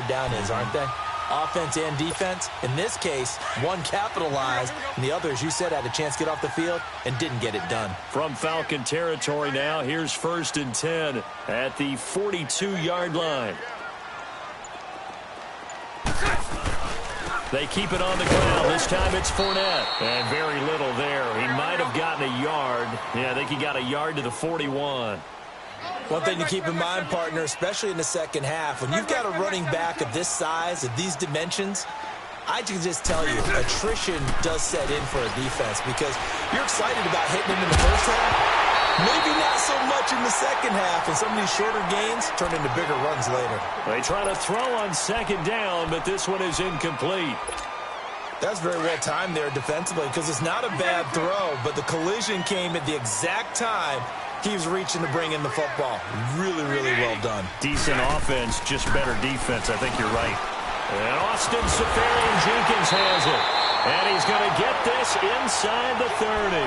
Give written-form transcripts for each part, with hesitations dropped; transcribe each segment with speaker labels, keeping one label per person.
Speaker 1: third down is, aren't they? Offense and defense. In this case, one capitalized, and the other, as you said, had a chance to get off the field and didn't get it done.
Speaker 2: From Falcon territory now, here's 1st and 10 at the 42-yard line. They keep it on the ground. This time it's Fournette. And very little there. He might have gotten a yard. Yeah, I think he got a yard to the 41.
Speaker 1: One thing to keep in mind, partner, especially in the second half, when you've got a running back of this size, of these dimensions, I can just tell you, attrition does set in for a defense because you're excited about hitting him in the first half. Maybe not so much in the second half, and some of these shorter gains turn into bigger runs later.
Speaker 2: They try to throw on 2nd down, but this one is incomplete.
Speaker 1: That's very well timed there defensively because it's not a bad throw, but the collision came at the exact time he was reaching to bring in the football. Really, really well done.
Speaker 2: Decent offense, just better defense. I think you're right. And Austin Seferian-Jenkins has it. And he's going to get this inside the 30.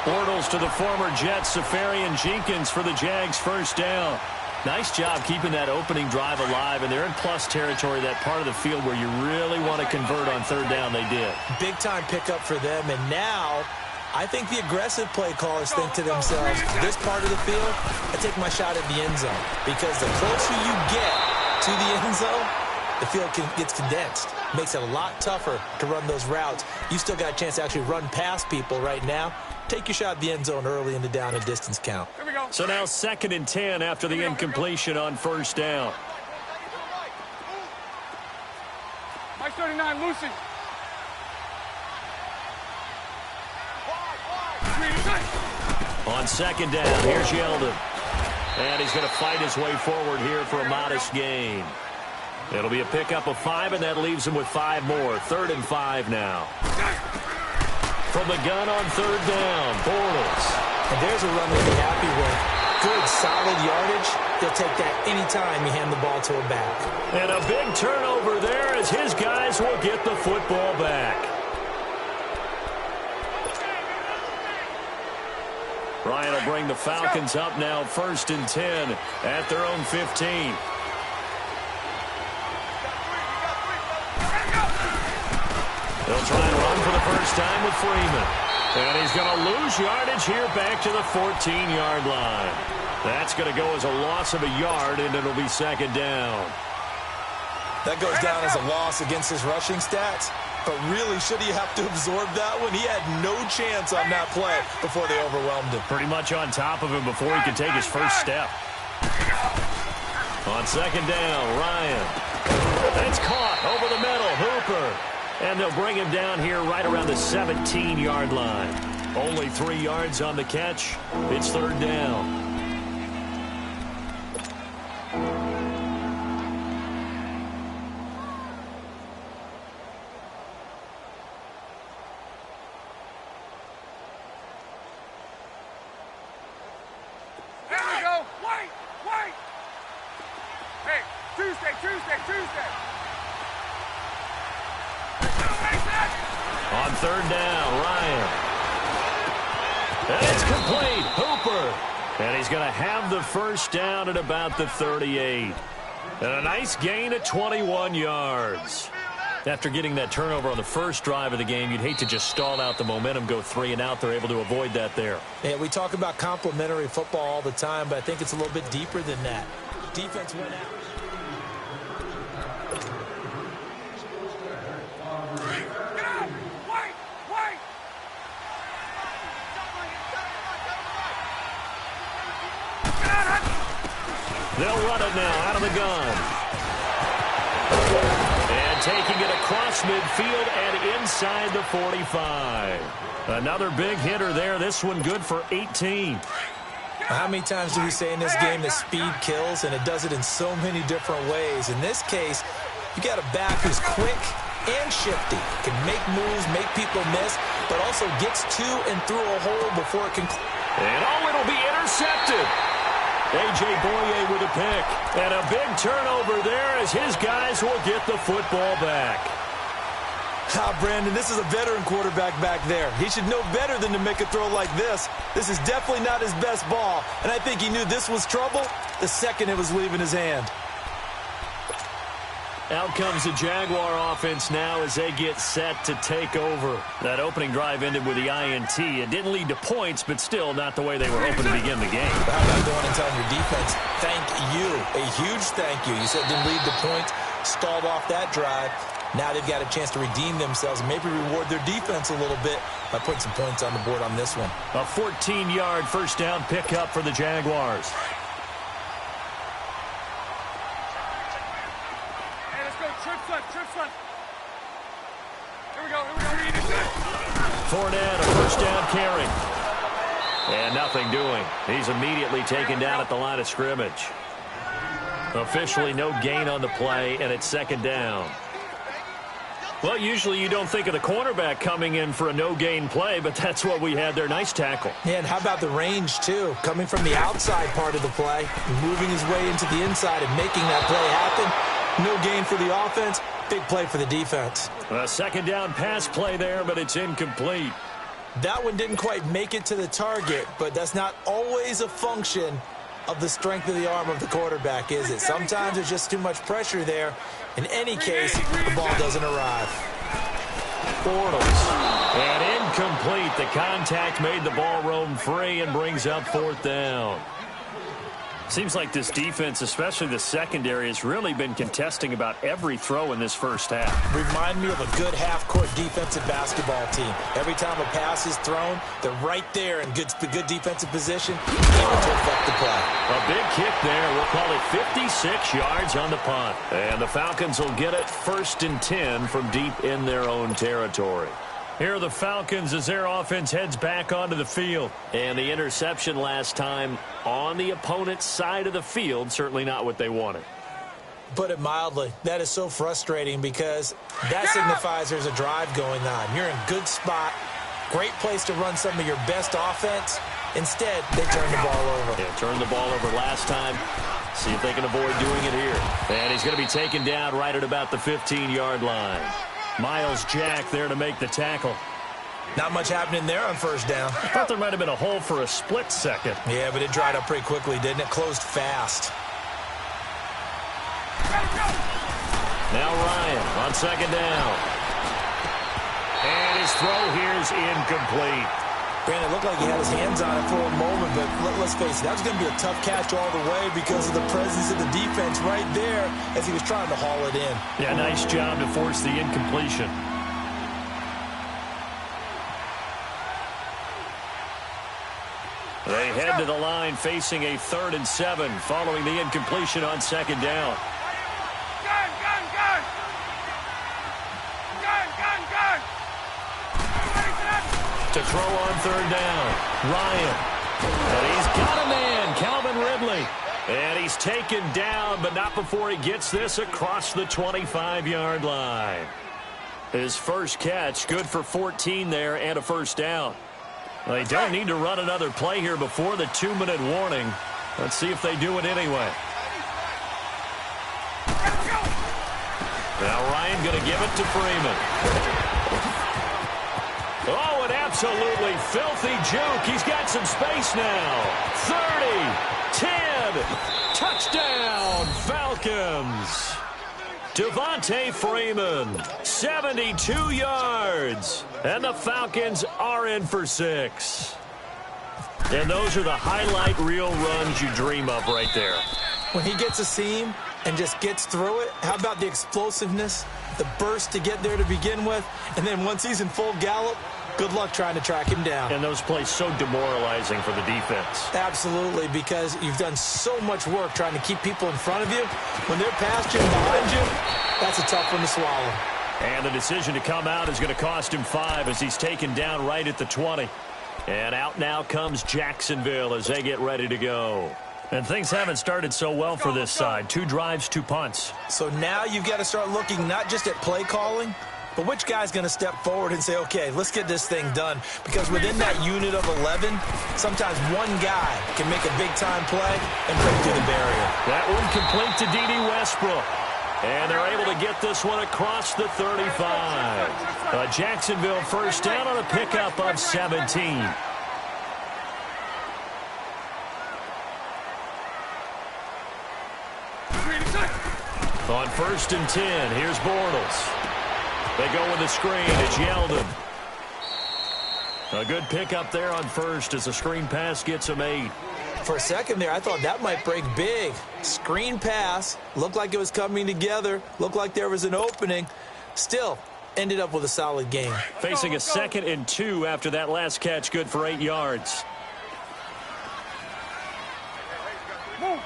Speaker 2: Bortles to the former Jets, Seferian-Jenkins for the Jags' first down. Nice job keeping that opening drive alive, and they're in plus territory, that part of the field where you really want to convert on 3rd down. They did.
Speaker 1: Big-time pickup for them, and now I think the aggressive play callers think to themselves, this part of the field, I take my shot at the end zone. Because the closer you get to the end zone, the field gets condensed. Makes it a lot tougher to run those routes. You still got a chance to actually run past people right now. Take your shot at the end zone early in the down and distance count.
Speaker 3: Here we go.
Speaker 2: So now 2nd and 10 after the incompletion on 1st down.
Speaker 3: Mike 39, Lucy.
Speaker 2: On 2nd down, here's Yeldon. And he's going to fight his way forward here for a modest gain. It'll be a pickup of 5, and that leaves him with 5 more. 3rd and 5 now. From the gun on 3rd down, Bortles.
Speaker 1: And there's a run they'll be happy with. Good, solid yardage. They'll take that anytime you hand the ball to a back.
Speaker 2: And a big turnover there as his guys will get the football back. Ryan will bring the Falcons up now 1st and 10 at their own 15. They'll try and run for the first time with Freeman. And he's going to lose yardage here back to the 14-yard line. That's going to go as a loss of a yard, and it'll be 2nd down.
Speaker 1: That goes down as a loss against his rushing stats. But really, should he have to absorb that one? He had no chance on that play before they overwhelmed him.
Speaker 2: Pretty much on top of him before he could take his first step. On 2nd down, Ryan. That's caught over the middle, Hooper. And they'll bring him down here right around the 17-yard line. Only 3 yards on the catch. It's 3rd down.
Speaker 3: There we go. Wait. Hey, Tuesday.
Speaker 2: On 3rd down, Ryan. And it's complete. Hooper. And he's going to have the first down at about the 38. And a nice gain at 21 yards. After getting that turnover on the first drive of the game, you'd hate to just stall out the momentum, go 3 and out. They're able to avoid that there.
Speaker 1: Yeah, we talk about complementary football all the time, but I think it's a little bit deeper than that. Defense went out.
Speaker 2: They'll run it now out of the gun. And taking it across midfield and inside the 45. Another big hitter there. This one good for 18.
Speaker 1: How many times do we say in this game that speed kills, and it does it in so many different ways? In this case, you got a back who's quick and shifty, can make moves, make people miss, but also gets to and through a hole before it can.
Speaker 2: And it'll be intercepted. A.J. Boye with a pick. And a big turnover there as his guys will get the football back.
Speaker 1: Brandon, this is a veteran quarterback back there. He should know better than to make a throw like this. This is definitely not his best ball, and I think he knew this was trouble the second it was leaving his hand.
Speaker 2: Out comes the Jaguar offense now as they get set to take over. That opening drive ended with the INT. It didn't lead to points, but still not the way they were hoping to begin the game.
Speaker 1: How about going and telling your defense, thank you, a huge thank you. You said it didn't lead to points, stalled off that drive. Now they've got a chance to redeem themselves and maybe reward their defense a little bit by putting some points on the board on this one.
Speaker 2: A 14-yard first down pickup for the Jaguars.
Speaker 3: Hey, let's go. Trips left. Here we go. We need this.
Speaker 2: Fournette, a first down carry. And nothing doing. He's immediately taken down at the line of scrimmage. Officially no gain on the play, and it's second down. Well, usually you don't think of the cornerback coming in for a no-gain play, but that's what we had there. Nice tackle.
Speaker 1: Yeah, and how about the range, too? Coming from the outside part of the play, moving his way into the inside and making that play happen. No gain for the offense, big play for the defense.
Speaker 2: A second down pass play there, but it's incomplete.
Speaker 1: That one didn't quite make it to the target, but that's not always a function of the strength of the arm of the quarterback, is it? Sometimes there's just too much pressure there. In any case, the ball doesn't arrive.
Speaker 2: Bortles. And incomplete. The contact made the ball roam free and brings up fourth down. Seems like this defense, especially the secondary, has really been contesting about every throw in this first half.
Speaker 1: Remind me of a good half-court defensive basketball team. Every time a pass is thrown, they're right there in good defensive position, able to affect the play.
Speaker 2: A big kick there. We'll call it 56 yards on the punt. And the Falcons will get it 1st and 10 from deep in their own territory. Here are the Falcons as their offense heads back onto the field. And the interception last time on the opponent's side of the field, certainly not what they wanted.
Speaker 1: Put it mildly, that is so frustrating because that signifies there's a drive going on. You're in a good spot, great place to run some of your best offense. Instead, they turn the ball over.
Speaker 2: Yeah, turned the ball over last time. See if they can avoid doing it here. And he's going to be taken down right at about the 15-yard line. Miles Jack there to make the tackle.
Speaker 1: Not much happening there on first down.
Speaker 2: I thought there might have been a hole for a split second.
Speaker 1: Yeah, but it dried up pretty quickly, didn't it? Closed fast.
Speaker 2: Now Ryan on second down. And his throw here is incomplete.
Speaker 1: Brandon, it looked like he had his hands on it for a moment, but let's face it, that was going to be a tough catch all the way because of the presence of the defense right there as he was trying to haul it in.
Speaker 2: Yeah, nice job to force the incompletion. They head to the line facing a 3rd and 7 following the incompletion on second down. To throw on third down, Ryan. And he's got a man, Calvin Ridley. And he's taken down, but not before he gets this across the 25-yard line. His first catch, good for 14 there and a first down. They don't need to run another play here before the 2-minute warning. Let's see if they do it anyway. Now Ryan going to give it to Freeman. Oh, an absolutely filthy juke. He's got some space now. 30, 10, touchdown, Falcons. Devontae Freeman, 72 yards. And the Falcons are in for 6. And those are the highlight reel runs you dream of right there.
Speaker 1: When he gets a seam and just gets through it, how about the explosiveness, the burst to get there to begin with, and then once he's in full gallop, good luck trying to track him down.
Speaker 2: And those plays so demoralizing for the defense.
Speaker 1: Absolutely, because you've done so much work trying to keep people in front of you. When they're past you and behind you, that's a tough one to swallow.
Speaker 2: And the decision to come out is going to cost him 5 as he's taken down right at the 20. And out now comes Jacksonville as they get ready to go. And things haven't started so well for this side. 2 drives, 2 punts.
Speaker 1: So now you've got to start looking not just at play calling, but which guy's going to step forward and say, okay, let's get this thing done. Because within that unit of 11, sometimes one guy can make a big-time play and break through the barrier.
Speaker 2: That one complete to D.D. Westbrook. And they're able to get this one across the 35. A Jacksonville first down on a pickup of 17. On 1st and 10, here's Bortles. They go with the screen. It's Yeldon. A good pickup there on first as the screen pass gets him 8.
Speaker 1: For a second there, I thought that might break big. Screen pass. Looked like it was coming together. Looked like there was an opening. Still, ended up with a solid game.
Speaker 2: Facing a 2nd and 2 after that last catch, good for 8 yards.
Speaker 3: Move.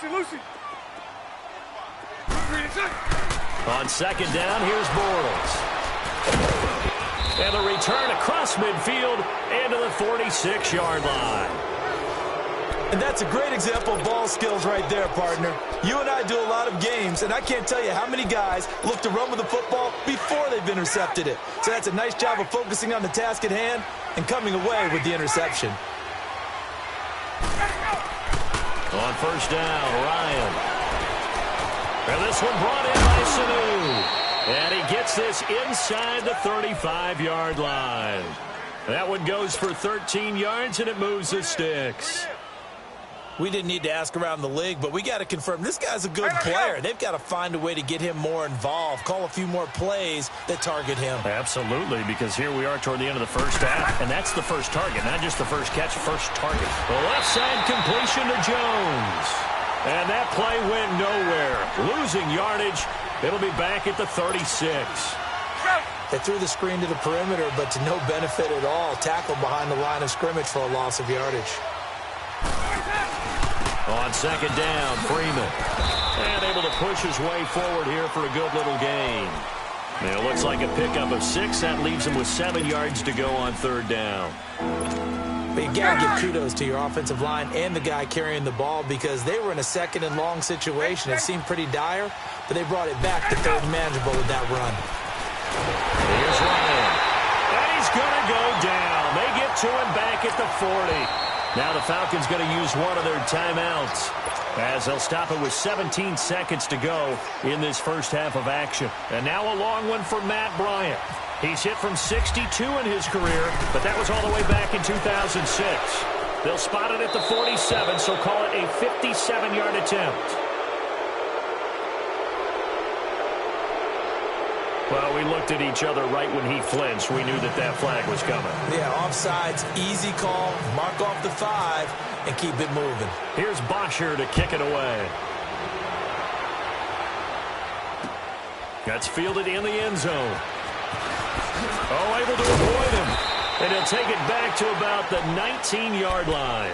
Speaker 3: Lucy.
Speaker 2: On 2nd down, here's Bortles. And the return across midfield and to the 46-yard line.
Speaker 1: And that's a great example of ball skills right there, partner. You and I do a lot of games, and I can't tell you how many guys look to run with the football before they've intercepted it. So that's a nice job of focusing on the task at hand and coming away with the interception.
Speaker 2: On 1st down, Ryan. And this one brought in by Sanu. And he gets this inside the 35-yard line. That one goes for 13 yards, and it moves the sticks.
Speaker 1: We didn't need to ask around the league, but we got to confirm this guy's a good player. They've got to find a way to get him more involved, call a few more plays that target him.
Speaker 2: Absolutely, because here we are toward the end of the first half, and that's the first target, not just the first catch, first target. The left side completion to Jones. And that play went nowhere. Losing yardage. It'll be back at the 36.
Speaker 1: They threw the screen to the perimeter, but to no benefit at all. Tackled behind the line of scrimmage for a loss of yardage.
Speaker 2: On 2nd down, Freeman. And able to push his way forward here for a good little gain. And it looks like a pickup of 6. That leaves him with 7 yards to go on 3rd down.
Speaker 1: But you got to give kudos to your offensive line and the guy carrying the ball because they were in a 2nd and long situation. It seemed pretty dire, but they brought it back to 3rd and manageable with that run.
Speaker 2: Here's Ryan. And he's going to go down. They get to him back at the 40. Now the Falcons going to use one of their timeouts as they'll stop it with 17 seconds to go in this first half of action. And now a long one for Matt Bryant. He's hit from 62 in his career, but that was all the way back in 2006. They'll spot it at the 47, so call it a 57-yard attempt. Well, we looked at each other right when he flinched. We knew that that flag was coming.
Speaker 1: Yeah, offsides, easy call, mark off the 5, and keep it moving.
Speaker 2: Here's Bosher to kick it away. That's fielded in the end zone. Oh, able to avoid him. And he'll take it back to about the 19-yard line.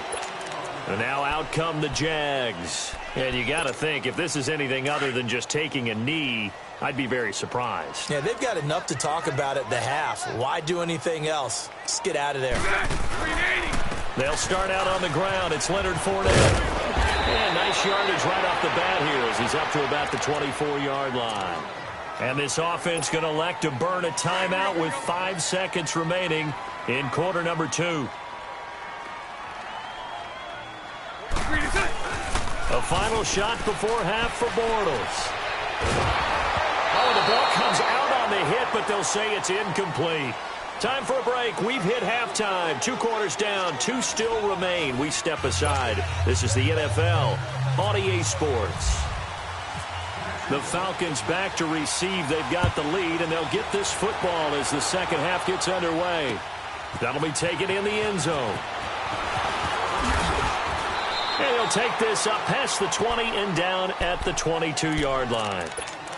Speaker 2: And now out come the Jags. And you got to think, if this is anything other than just taking a knee, I'd be very surprised.
Speaker 1: Yeah, they've got enough to talk about at the half. Why do anything else? Just get out of there.
Speaker 2: They'll start out on the ground. It's Leonard Fournette. And nice yardage right off the bat here as he's up to about the 24-yard line. And this offense going to elect to burn a timeout with 5 seconds remaining in quarter number 2. A final shot before half for Bortles. Oh, the ball comes out on the hit, but they'll say it's incomplete. Time for a break. We've hit halftime. 2 quarters down. 2 still remain. We step aside. This is the NFL on EA Sports. The Falcons back to receive. They've got the lead, and they'll get this football as the second half gets underway. That'll be taken in the end zone. And he'll take this up past the 20 and down at the 22-yard line.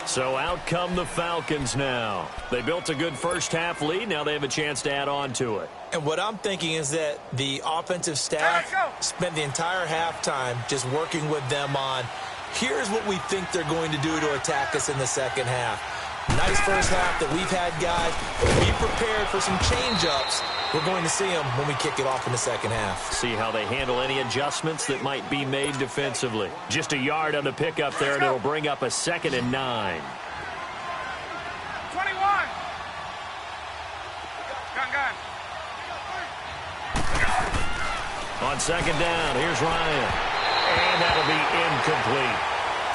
Speaker 2: So out come the Falcons now. They built a good first half lead. Now they have a chance to add on to it.
Speaker 1: And what I'm thinking is that the offensive staff spent the entire halftime just working with them on, here's what we think they're going to do to attack us in the second half. Nice first half that we've had, guys. Be prepared for some change-ups. We're going to see them when we kick it off in the second half.
Speaker 2: See how they handle any adjustments that might be made defensively. Just a yard on the pickup there, and it'll bring up a 2nd and 9.
Speaker 3: 21. Gun.
Speaker 2: On 2nd down, here's Ryan. And that'll be incomplete.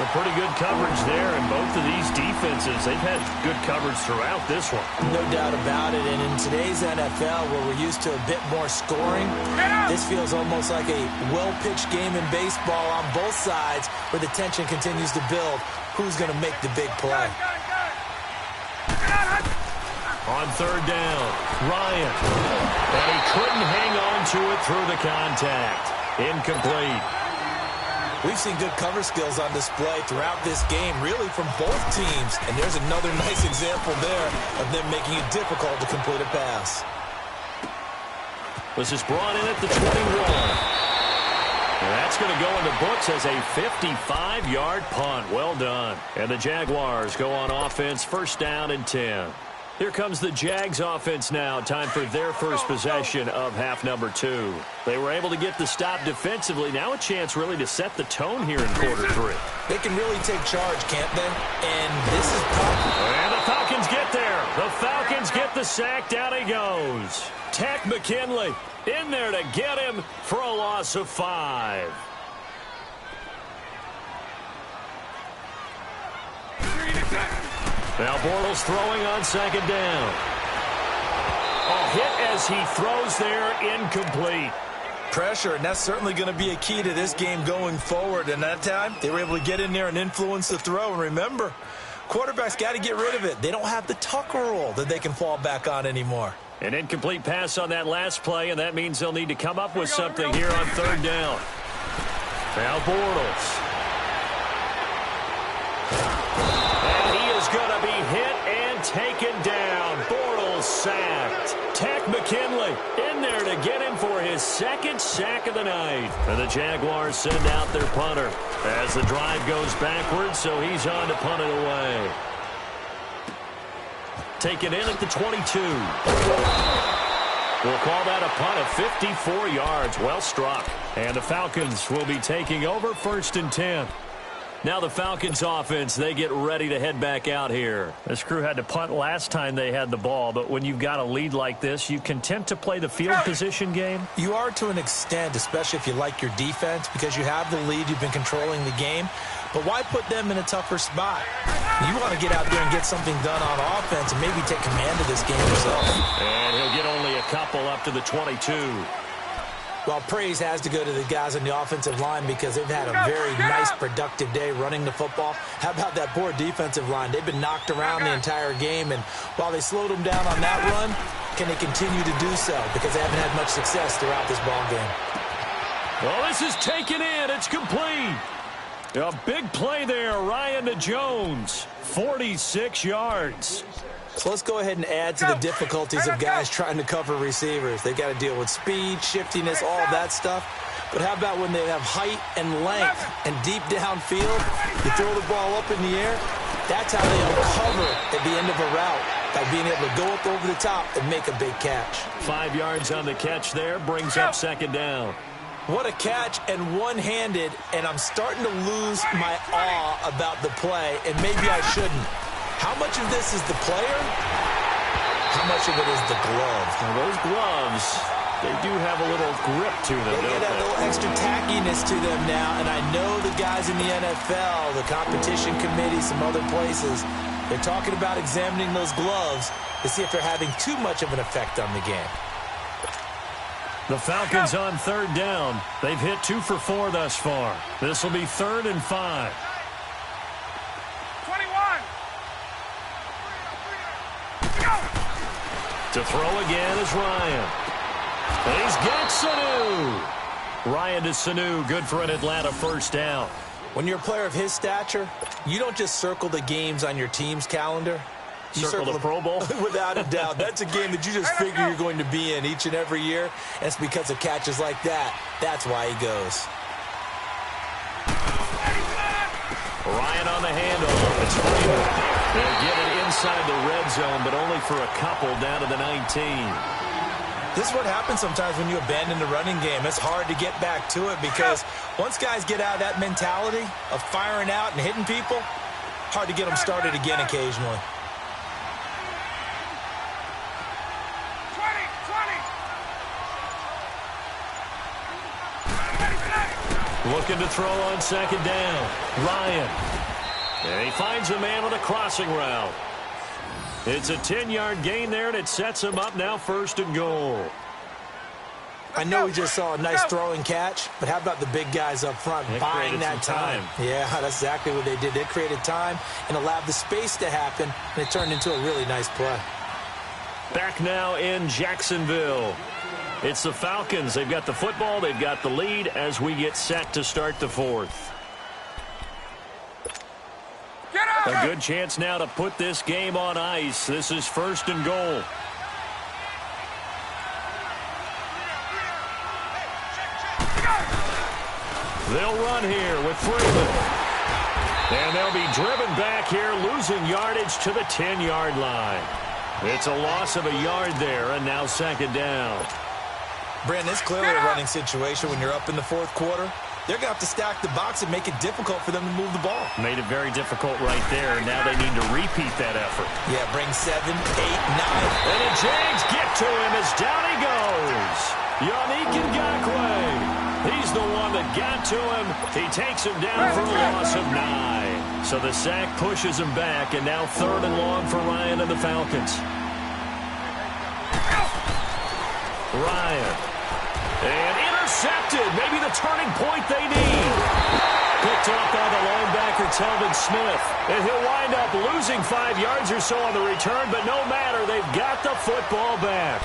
Speaker 2: A pretty good coverage there, and both of these defenses, they've had good coverage throughout this one.
Speaker 1: No doubt about it, and in today's NFL, where we're used to a bit more scoring, this feels almost like a well-pitched game in baseball on both sides, where the tension continues to build. Who's going to make the big play?
Speaker 2: On third down, Ryan. And he couldn't hang on to it through the contact. Incomplete.
Speaker 1: We've seen good cover skills on display throughout this game, really from both teams. And there's another nice example there of them making it difficult to complete a pass.
Speaker 2: This is brought in at the 21. And that's going to go in the books as a 55-yard punt. Well done. And the Jaguars go on offense, first down and 10. Here comes the Jags offense now. Time for their first possession of half number 2. They were able to get the stop defensively. Now a chance really to set the tone here in quarter 3.
Speaker 1: They can really take charge, can't they? And this is tough.
Speaker 2: And the Falcons get there. The Falcons get the sack. Down he goes. Tech McKinley in there to get him for a loss of 5. Now Bortles throwing on second down. A hit as he throws there, incomplete.
Speaker 1: Pressure, and that's certainly going to be a key to this game going forward. And that time, they were able to get in there and influence the throw. And remember, quarterbacks got to get rid of it. They don't have the Tucker rule that they can fall back on anymore.
Speaker 2: An incomplete pass on that last play, and that means they'll need to come up with something here on third down. Now Bortles. Going to be hit and taken down. Bortles sacked. Tech McKinley in there to get him for his second sack of the night. And the Jaguars send out their punter as the drive goes backwards, so he's on to punt it away. Taken in at the 22. We'll call that a punt of 54 yards. Well struck. And the Falcons will be taking over first and 10. Now the Falcons offense, they get ready to head back out here. This crew had to punt last time they had the ball, but when you've got a lead like this, you content to play the field position game?
Speaker 1: You are to an extent, especially if you like your defense, because you have the lead, you've been controlling the game. But why put them in a tougher spot? You want to get out there and get something done on offense and maybe take command of this game yourself.
Speaker 2: And he'll get only a couple up to the 22.
Speaker 1: Well, praise has to go to the guys on the offensive line because they've had a very nice, productive day running the football. How about that poor defensive line? They've been knocked around the entire game, and while they slowed them down on that run, can they continue to do so? Because they haven't had much success throughout this ball game.
Speaker 2: Well, this is taken in. It's complete. A big play there, Ryan to Jones. 46 yards.
Speaker 1: So let's go ahead and add to the difficulties of guys trying to cover receivers. They got to deal with speed, shiftiness, all that stuff. But how about when they have height and length and deep downfield? You throw the ball up in the air. That's how they uncover at the end of a route, by being able to go up over the top and make a big catch.
Speaker 2: 5 yards on the catch there, brings up second down.
Speaker 1: What a catch, and one-handed, and I'm starting to lose my awe about the play, and maybe I shouldn't. How much of this is the player? How much of it is the glove?
Speaker 2: Well, those gloves, they do have a little grip to them,
Speaker 1: They get a little extra tackiness to them now, and I know the guys in the NFL, the competition committee, some other places, they're talking about examining those gloves to see if they're having too much of an effect on the game.
Speaker 2: The Falcons on third down. They've hit 2 for 4 thus far. This will be 3rd and 5.
Speaker 3: 21.
Speaker 2: To throw again is Ryan. And he's got Sanu. Ryan to Sanu, good for an Atlanta first down.
Speaker 1: When you're a player of his stature, you don't just circle the games on your team's calendar. You
Speaker 2: circle the Pro Bowl?
Speaker 1: Without a doubt. That's a game that you just figure you're going to be in each and every year. And it's because of catches like that. That's why he goes.
Speaker 2: Ryan on the handoff. It's Freeman. They'll get it inside the red zone, but only for a couple down to the 19.
Speaker 1: This is what happens sometimes when you abandon the running game. It's hard to get back to it because once guys get out of that mentality of firing out and hitting people, hard to get them started again occasionally.
Speaker 3: 20.
Speaker 2: Looking to throw on second down. Ryan. And he finds a man on a crossing route. It's a 10-yard gain there, and it sets him up now 1st and goal.
Speaker 1: I know we just saw a nice throwing catch, but how about the big guys up front buying that time? Yeah, that's exactly what they did. They created time and allowed the space to happen, and it turned into a really nice play.
Speaker 2: Back now in Jacksonville. It's the Falcons. They've got the football. They've got the lead as we get set to start the 4th. A good chance now to put this game on ice. This is 1st and goal. They'll run here with Freeman. And they'll be driven back here, losing yardage to the 10-yard line. It's a loss of a yard there, and now 2nd down.
Speaker 1: Brandon, it's clearly a running situation when you're up in the 4th quarter. They're going to have to stack the box and make it difficult for them to move the ball.
Speaker 2: Made it very difficult right there. Now they need to repeat that effort.
Speaker 1: Yeah, bring 7, 8, 9.
Speaker 2: And the Jags get to him as down he goes. Yannick Ngakoue. He's the one that got to him. He takes him down for a loss of 9. So the sack pushes him back, and now 3rd and long for Ryan and the Falcons. Ryan. And intercepted. Maybe the turning point they need. Picked up by the linebacker, Telvin Smith. And he'll wind up losing 5 yards or so on the return, but no matter, they've got the football back.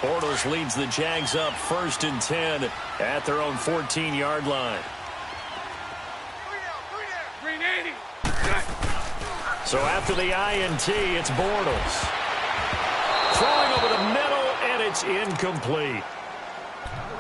Speaker 2: Bortles leads the Jags up 1st and 10 at their own 14-yard line. So after the INT, it's Bortles. Throwing over the middle, and it's incomplete.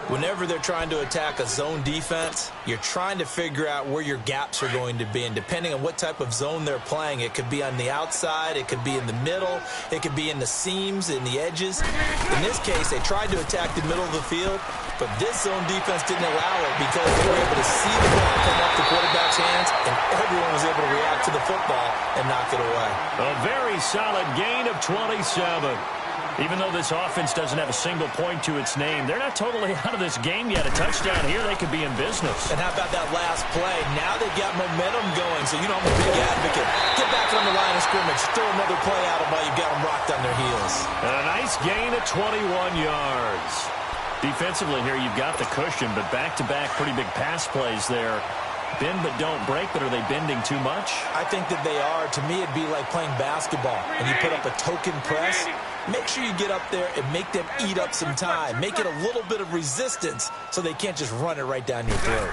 Speaker 1: Whenever they're trying to attack a zone defense, you're trying to figure out where your gaps are going to be. And depending on what type of zone they're playing, it could be on the outside, it could be in the middle, it could be in the seams, in the edges. In this case, they tried to attack the middle of the field, but this zone defense didn't allow it because they were able to see the ball come off the quarterback's hands, and everyone was able to react to the football and knock it away.
Speaker 2: A very solid gain of 27. Even though this offense doesn't have a single point to its name, they're not totally out of this game yet. A touchdown here, they could be in business.
Speaker 1: And how about that last play? Now they've got momentum going, so you know I'm a big advocate. Get back on the line of scrimmage. Throw another play at them while you've got them rocked on their heels.
Speaker 2: And a nice gain of 21 yards. Defensively here, you've got the cushion, but back-to-back pretty big pass plays there. Bend but don't break, but are they bending too much?
Speaker 1: I think that they are. To me, it'd be like playing basketball, and you put up a token press. Make sure you get up there and make them eat up some time. Make it a little bit of resistance so they can't just run it right down your throat.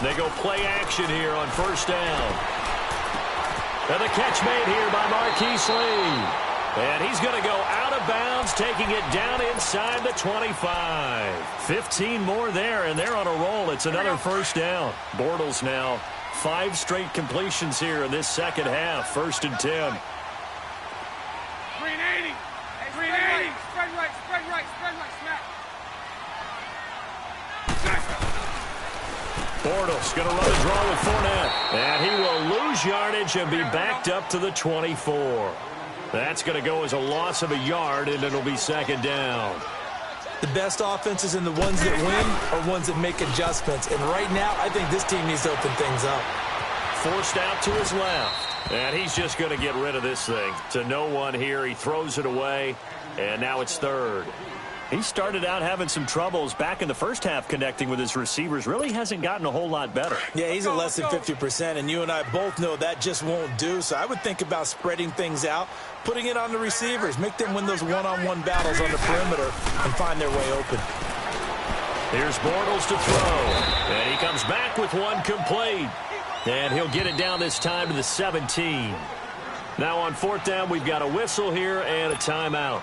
Speaker 2: They go play action here on 1st down. And the catch made here by Marquise Lee. And he's going to go out of bounds, taking it down inside the 25. 15 more there, and they're on a roll. It's another 1st down. Bortles now 5 straight completions here in this 2nd half. 1st and 10.
Speaker 3: 380. 380. Spread right, spread right, spread right, smack.
Speaker 2: Bortles going to run a draw with Fournette. And he will lose yardage and be backed up to the 24. That's going to go as a loss of a yard, and it'll be 2nd down.
Speaker 1: The best offenses and the ones that win are ones that make adjustments. And right now, I think this team needs to open things up.
Speaker 2: Forced out to his left. And he's just going to get rid of this thing. To no one here. He throws it away. And now it's 3rd. He started out having some troubles back in the first half connecting with his receivers. Really hasn't gotten a whole lot better.
Speaker 1: Yeah, he's at less than 50%, and you and I both know that just won't do. So I would think about spreading things out, putting it on the receivers, make them win those one-on-one battles on the perimeter and find their way open.
Speaker 2: Here's Bortles to throw, and he comes back with one complete. And he'll get it down this time to the 17. Now on 4th down, we've got a whistle here and a timeout.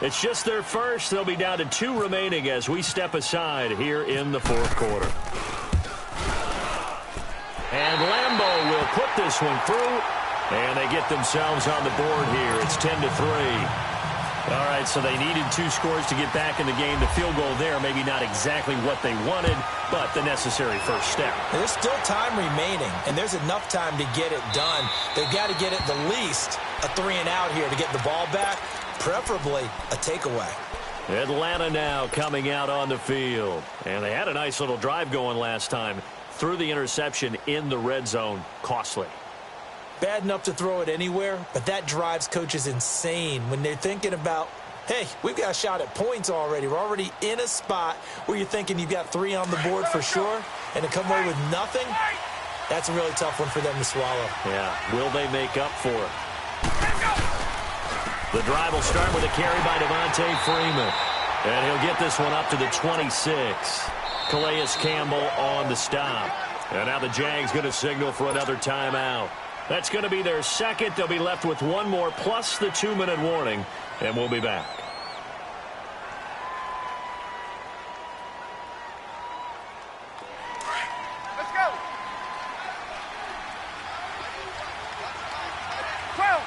Speaker 2: It's just their first. They'll be down to 2 remaining as we step aside here in the 4th quarter. And Lambeau will put this one through, and they get themselves on the board here. It's 10-3. All right, so they needed 2 scores to get back in the game. The field goal there, maybe not exactly what they wanted, but the necessary first step.
Speaker 1: There's still time remaining, and there's enough time to get it done. They've got to get at the least a 3-and-out here to get the ball back, preferably a takeaway.
Speaker 2: Atlanta now coming out on the field. And they had a nice little drive going last time. Threw the interception in the red zone. Costly.
Speaker 1: Bad enough to throw it anywhere, but that drives coaches insane when they're thinking about, hey, we've got a shot at points already. We're already in a spot where you're thinking you've got 3 on the board for sure, and to come away with nothing, that's a really tough one for them to swallow.
Speaker 2: Yeah, will they make up for it? The drive will start with a carry by Devontae Freeman, and he'll get this one up to the 26. Calais Campbell on the stop. And now the Jags going to signal for another timeout. That's going to be their second. They'll be left with 1 more plus the 2-minute warning, and we'll be back.
Speaker 3: Let's go. 12.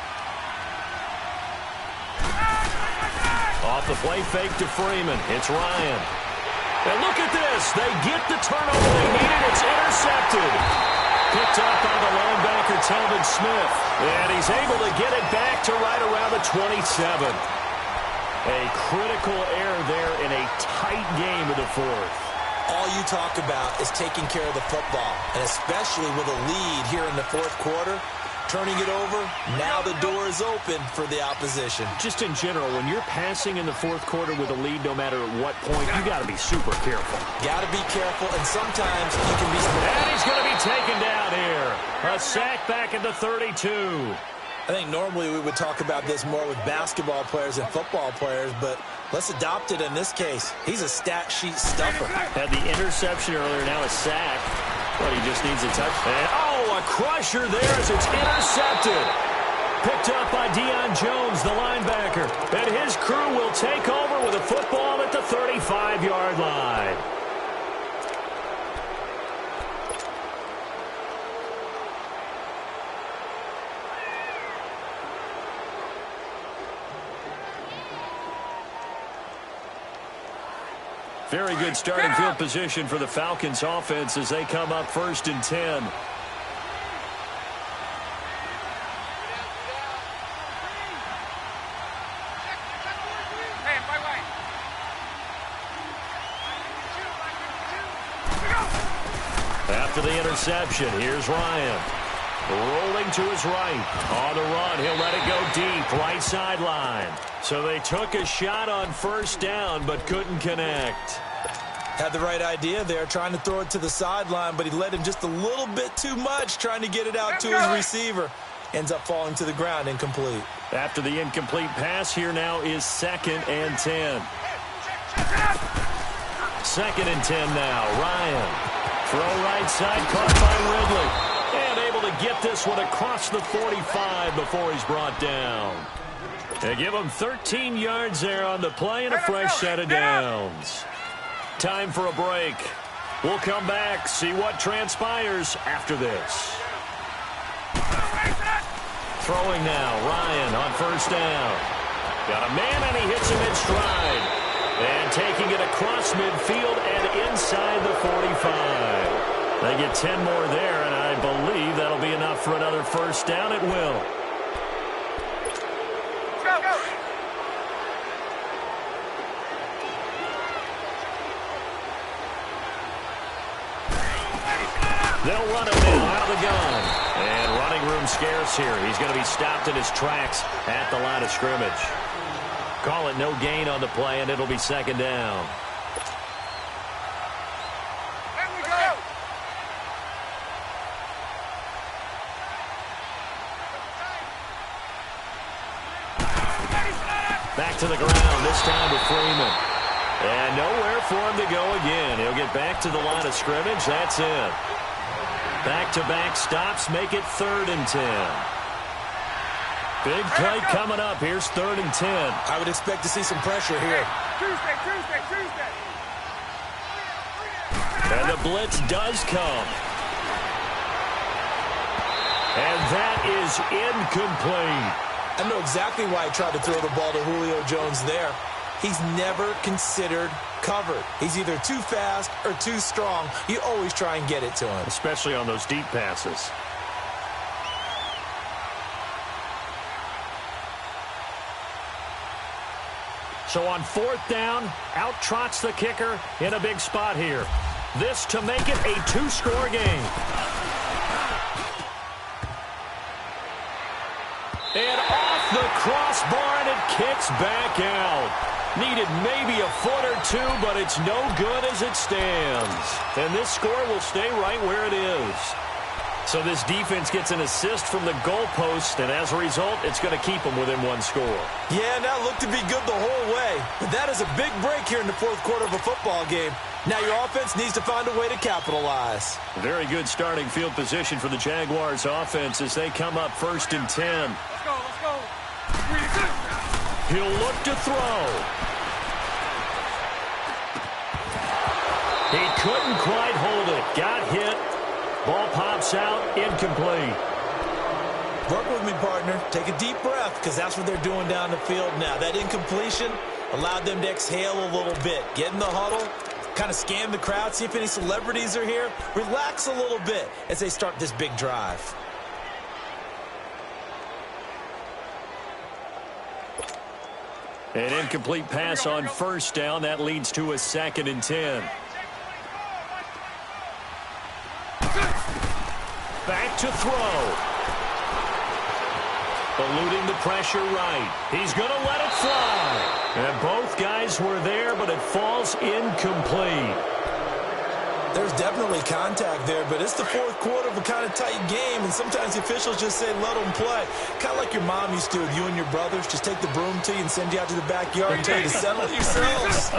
Speaker 2: Off the play fake to Freeman. It's Ryan. And look at this. They get the turnover they needed. It's intercepted. Picked up by the linebacker, Telvin Smith. And he's able to get it back to right around the 27. A critical error there in a tight game of the 4th.
Speaker 1: All you talk about is taking care of the football, and especially with a lead here in the 4th quarter, turning it over, now the door is open for the opposition.
Speaker 2: Just in general, when you're passing in the 4th quarter with a lead, no matter at what point, you got to be super careful.
Speaker 1: Got to be careful, and sometimes you can be smart.
Speaker 2: And he's going to be taken down here. A sack back at the 32.
Speaker 1: I think normally we would talk about this more with basketball players and football players, but let's adopt it in this case. He's a stat sheet stuffer.
Speaker 2: Had the interception earlier, now a sack. But he just needs a touchdown. Oh, a crusher there as it's intercepted. Picked up by Deion Jones, the linebacker. And his crew will take over with a football at the 35-yard line. Very good starting field position for the Falcons offense as they come up 1st and 10. After the interception, here's Ryan. Rolling to his right. On the run, he'll let it go deep, right sideline. So they took a shot on 1st down, but couldn't connect.
Speaker 1: Had the right idea there, trying to throw it to the sideline, but he let him just a little bit too much, trying to get it out to his receiver. Ends up falling to the ground, incomplete.
Speaker 2: After the incomplete pass, here now is 2nd and 10. 2nd and 10 now. Ryan. Throw right side, caught by Ridley. And able to get this one across the 45 before he's brought down. They give him 13 yards there on the play and a fresh set of downs. Time for a break. We'll come back, see what transpires after this. Throwing now, Ryan on 1st down. Got a man and he hits him in stride. And taking it across midfield and inside the 45. They get 10 more there, and I believe that'll be enough for another 1st down. It will. They'll run him now out of the gun. And running room scarce here. He's going to be stopped in his tracks at the line of scrimmage. Call it no gain on the play, and it'll be 2nd down.
Speaker 3: There we go.
Speaker 2: Back to the ground, this time with Freeman. And nowhere for him to go again. He'll get back to the line of scrimmage. That's it. Back-to-back stops make it 3rd and 10. Big play coming up. Here's 3rd and 10.
Speaker 1: I would expect to see some pressure here.
Speaker 3: Tuesday.
Speaker 2: And the blitz does come. And that is incomplete.
Speaker 1: I know exactly why he tried to throw the ball to Julio Jones there. He's never considered covered. He's either too fast or too strong. You always try and get it to him.
Speaker 2: Especially on those deep passes. So on 4th down, out trots the kicker in a big spot here. This to make it a 2-score game. And off the crossbar, and it kicks back out. Needed maybe a foot or two, but it's no good as it stands. And this score will stay right where it is. So this defense gets an assist from the goalpost, and as a result, it's going to keep them within 1 score.
Speaker 1: Yeah, and that looked to be good the whole way. But that is a big break here in the 4th quarter of a football game. Now your offense needs to find a way to capitalize.
Speaker 2: Very good starting field position for the Jaguars offense as they come up 1st and 10.
Speaker 3: Let's go, let's go.
Speaker 2: He'll look to throw. He couldn't quite hold it. Got hit. Ball pops out, incomplete.
Speaker 1: Work with me, partner. Take a deep breath, because that's what they're doing down the field now. That incompletion allowed them to exhale a little bit. Get in the huddle, kind of scan the crowd, see if any celebrities are here. Relax a little bit as they start this big drive.
Speaker 2: An incomplete pass on 1st down. That leads to a 2nd and 10. Back to throw. Eluding the pressure right. He's going to let it fly. And both guys were there, but it falls incomplete.
Speaker 1: There's definitely contact there, but it's the 4th quarter of a kind of tight game, and sometimes the officials just say, let them play. Kind of like your mom used to with you and your brothers. Just take the broom to you and send you out to the backyard and tell you to settle it yourselves.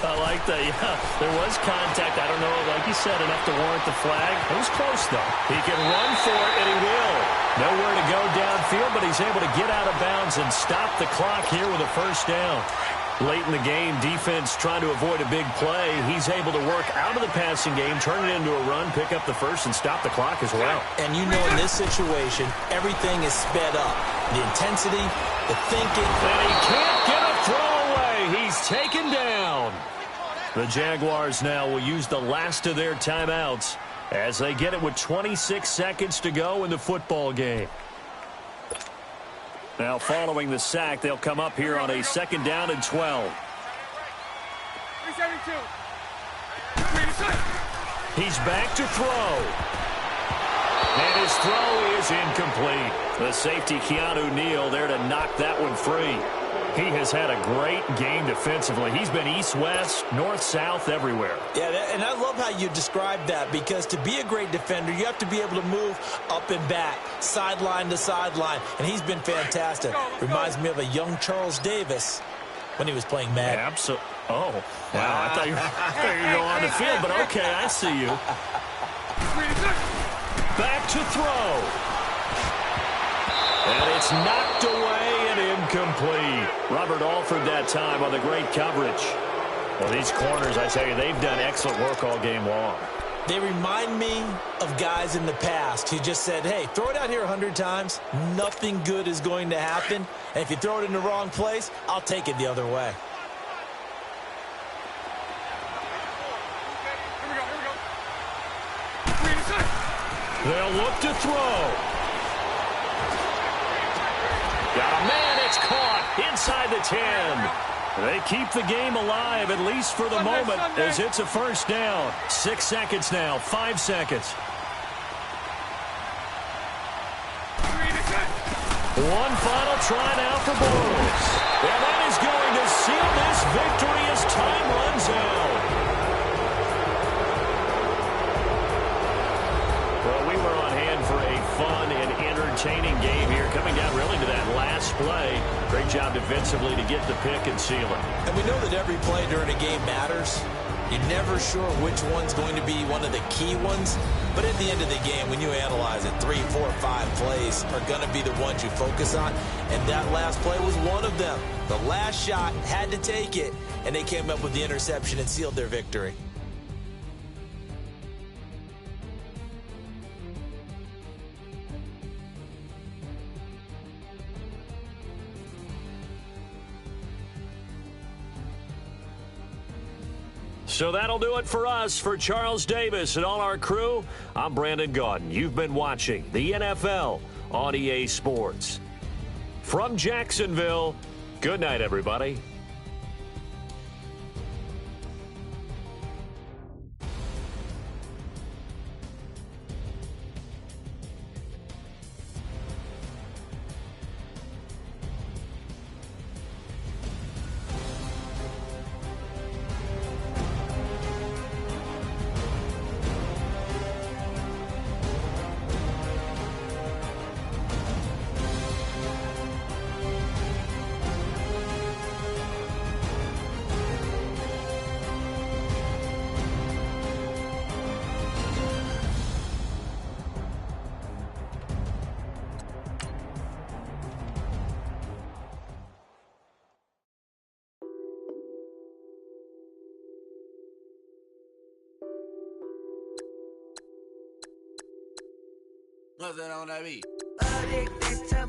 Speaker 2: I like that, yeah. There was contact. I don't know, like you said, enough to warrant the flag. It was close, though. He can run for it, and he will. Nowhere to go downfield, but he's able to get out of bounds and stop the clock here with a 1st down. Late in the game, defense trying to avoid a big play. He's able to work out of the passing game, turn it into a run, pick up the 1st, and stop the clock as well.
Speaker 1: And you know in this situation, everything is sped up. The intensity, the thinking.
Speaker 2: And he can't get a throw away. He's taken down. The Jaguars now will use the last of their timeouts as they get it with 26 seconds to go in the football game. Now, following the sack, they'll come up here on a 2nd down and 12.
Speaker 3: 372.
Speaker 2: He's back to throw. And his throw is incomplete. The safety, Keanu Neal, there to knock that one free. He has had a great game defensively. He's been east-west, north-south, everywhere.
Speaker 1: Yeah, and I love how you described that, because to be a great defender, you have to be able to move up and back, sideline to sideline, and he's been fantastic. Reminds me of a young Charles Davis when he was playing Madden.
Speaker 2: Absolutely. Oh, wow. I thought you were going on the field, but okay, I see you. Back to throw. And it's knocked away and incomplete. Robert Alford that time on the great coverage. Well, these corners, I tell you, they've done excellent work all game long.
Speaker 1: They remind me of guys in the past who just said, hey, throw it out here 100 times. Nothing good is going to happen. And if you throw it in the wrong place, I'll take it the other way.
Speaker 2: They'll look to throw. Got a man, it's caught inside the 10. They keep the game alive, at least for the moment, as it's a 1st down. 6 seconds now, 5 seconds. One final try now for Bortles. And that is going to seal this victory as time runs out. Well, we were on hand for a fun and entertaining game here, coming down really to that last play. Great job defensively to get the pick and seal it.
Speaker 1: And we know that every play during a game matters. You're never sure which one's going to be one of the key ones. But at the end of the game, when you analyze it, 3, 4, 5 plays are going to be the ones you focus on. And that last play was one of them. The last shot had to take it, and they came up with the interception and sealed their victory.
Speaker 2: So that'll do it for us. For Charles Davis and all our crew, I'm Brandon Gaudin. You've been watching the NFL on EA Sports. From Jacksonville, good night, everybody.
Speaker 4: What's that on that beat? Addicted to